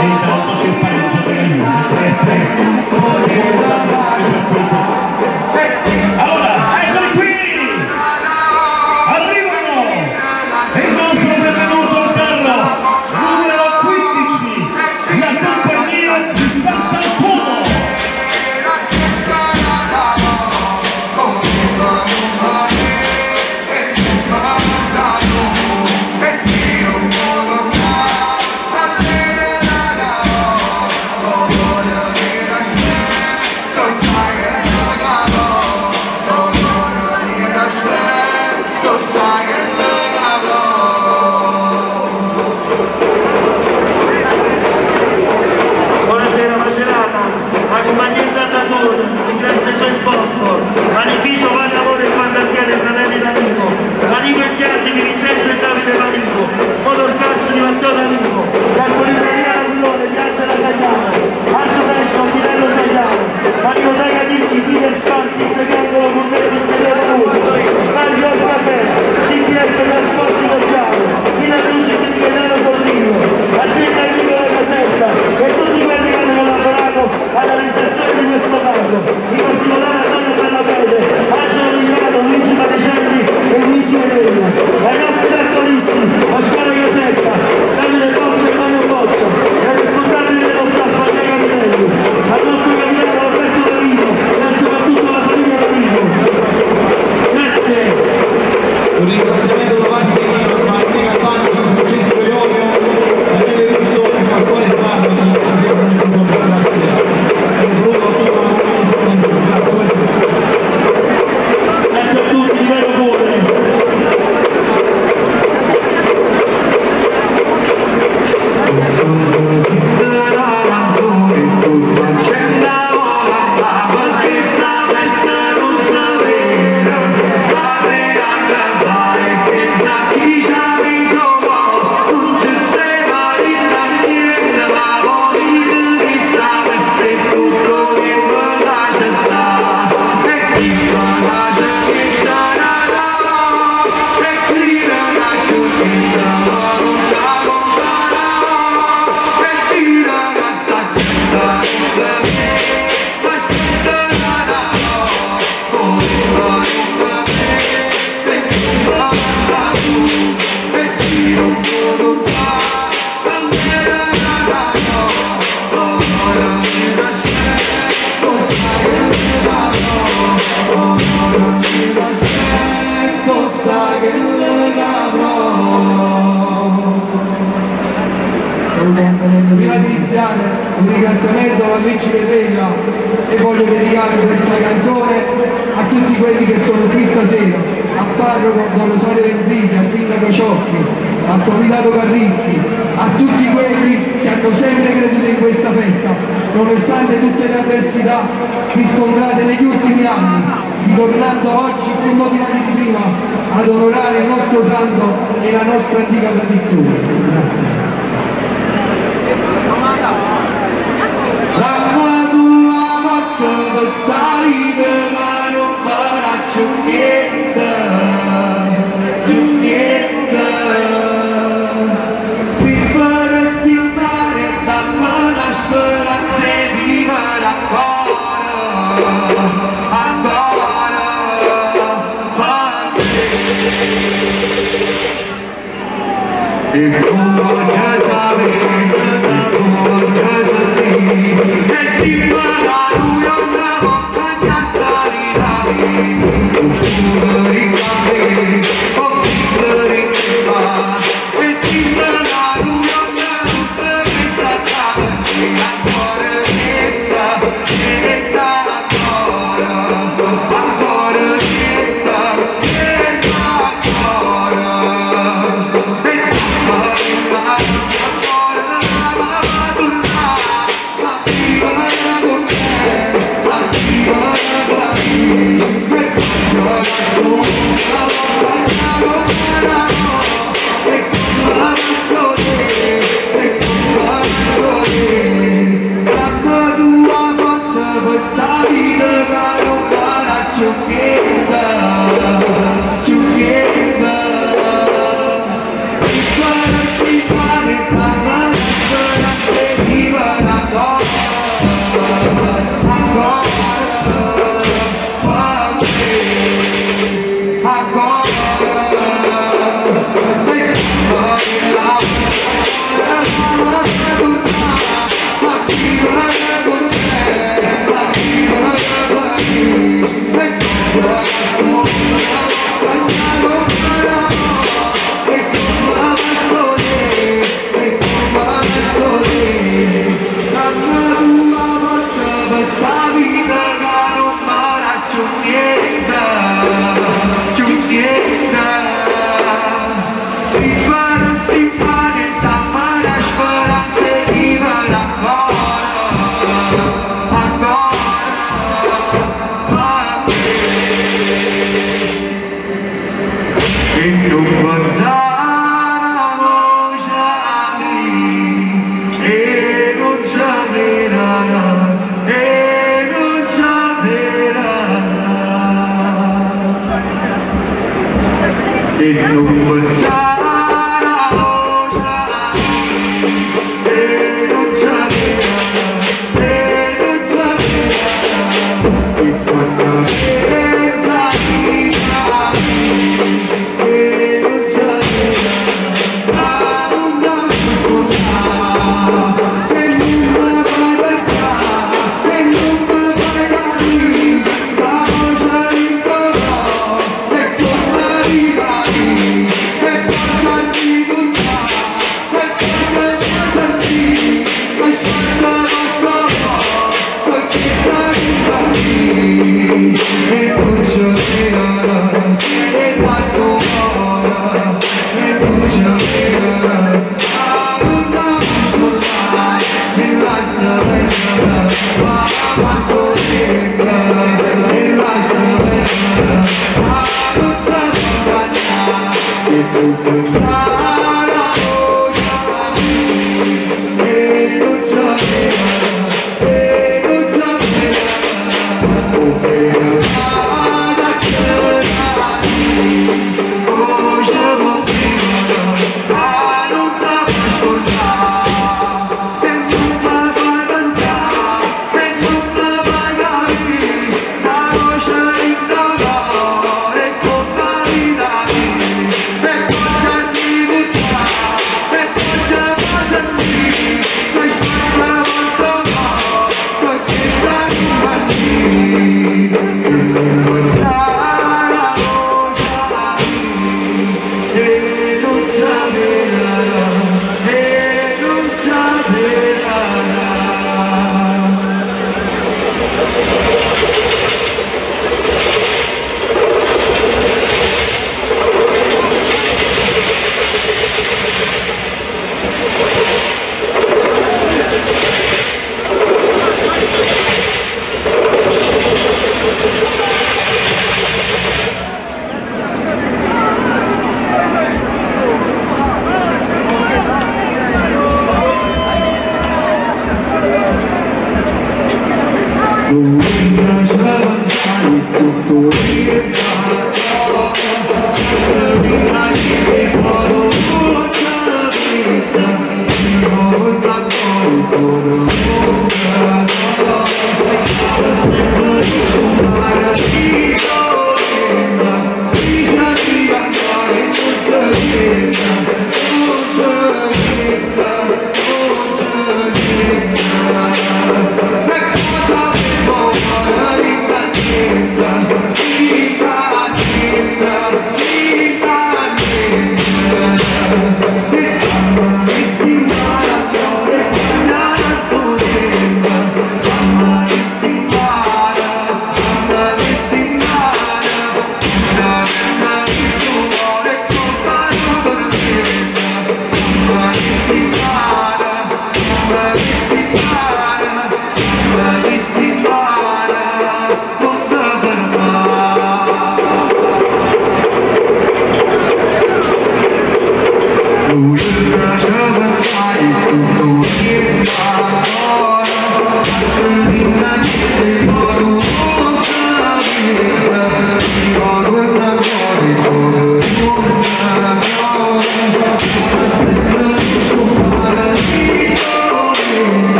e tra l'altro c'è il pareggio della Juve 3-3. Allora, eccoli qui! Arrivano! E il nostro benvenuto al carro numero 15, la compagnia 61. Grazie ai suoi sponsor, Panificio Lavoro e Fantasia dei Fratelli d'Amico, Panico e Piatti di Vincenzo e Davide Panico, Motorcast di Matteo D'Amico, Calcolibreria Laguidone di Angela Sagliano, Art Fashion di Nello Sagliano, Panicoteca Ticchi, Peter Spanti, Seriangolo Gurmetti, Seriano Muzzo, Mario al Caffè, CPF di Ascolti Gaggiano, Villa Music di Gaetano Sorrillo, Azienda Agricola Casetta e tutti quelli che hanno collaborato alla realizzazione di questo quadro, in particolare Antonio Bellafede, Angelo Ligliato, Luigi Paticelli e Luigi Medegna, ai nostri trattoristi, Pasquale Casetta, Davide Boccia e Mario Boccia, ai responsabili dello staff, Andrea Capitelli, al nostro capitano Roberto Davino e soprattutto alla famiglia Davino. Grazie. Un ringraziamento da parte di Martina Banchi, Francesco Ionio, Daniele Russo e Pasquale Sbarni, stasera non è più grazie. Un saluto a tutta la commissione, grazie. Grazie a tutti, di vero cuore. Prima di iniziare un ringraziamento a Luigi Pedrella e voglio dedicare questa canzone a tutti quelli che sono qui stasera, a Parroco Don Rosario Vendiglia, a Sindaco Ciocchi, al Comitato Carristi, a tutti quelli che hanno sempre creduto in questa festa, nonostante tutte le avversità riscontrate negli ultimi anni, ritornando oggi più motivati di prima ad onorare il nostro santo e la nostra antica tradizione. Grazie. La tua forza per salire ma non farà più niente, più niente. Viva restimare dammi la speranza e vivere ancora farti. E come già sapevi, come già sapevi, e ti parla lui una volta che salirà.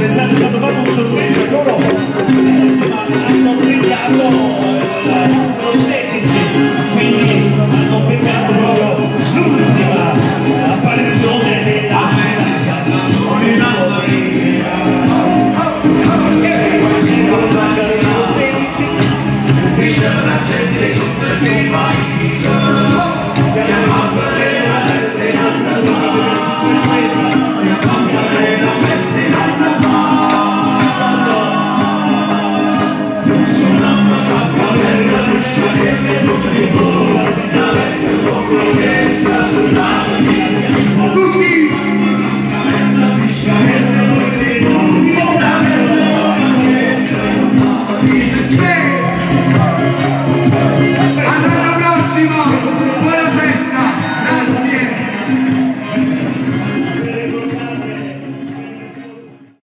Pensate, è stato fatto un sorteggio, loro insomma, hanno brindato